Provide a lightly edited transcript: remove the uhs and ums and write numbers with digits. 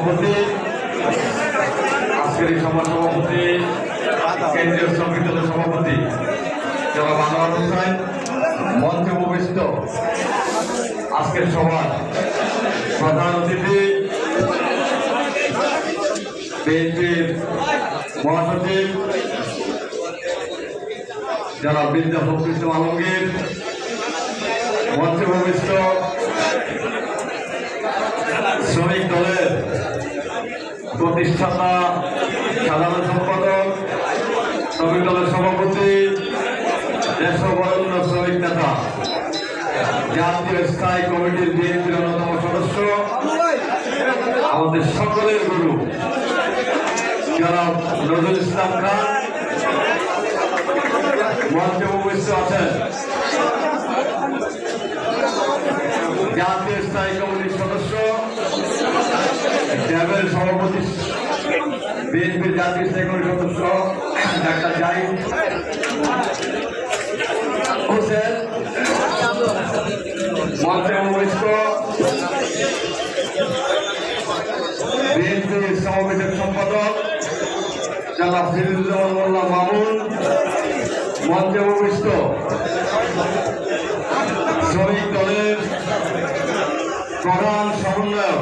সভাপতি, আজকের এই সভা সভাপতি, কেন্দ্রীয় শ্রমিক দলের সভাপতি জনাব আনোয়ার হোসেন, মঞ্চে উপবিষ্ট আজকের সভার প্রধান অতিথি বিএনপির মহাসচিব জনাব মির্জা ফখরুল ইসলাম আলমগীর, মঞ্চে উপবিষ্ট শ্রমিক দলের প্রতিষ্ঠাতা সাধারণ সম্পাদক, শ্রমিক দলের সভাপতি, দেশবরেণ্য শ্রমিক নেতা, জাতীয় স্থায়ী কমিটির বিএনপির অন্যতম সদস্য, আমাদের সকলের গুরু জনাব নজরুল ইসলাম খান মঞ্চে উপবিষ্ট আছেন। জাতীয় স্থায়ী কমিটির সদস্য, র্যাবের সভাপতি, বিএনপির জাতীয় স্থায়ী কমিটির সদস্য ডাক্তার জাহিদ হোসেন, মঞ্চে উপবিষ্ট বিএনপির সমাবেশের সম্পাদক জনাব সিরাজুজ্জামান মোল্লা মামুন, মঞ্চে উপবিষ্ট শ্রমিক দলের প্রধান সমন্বয়ক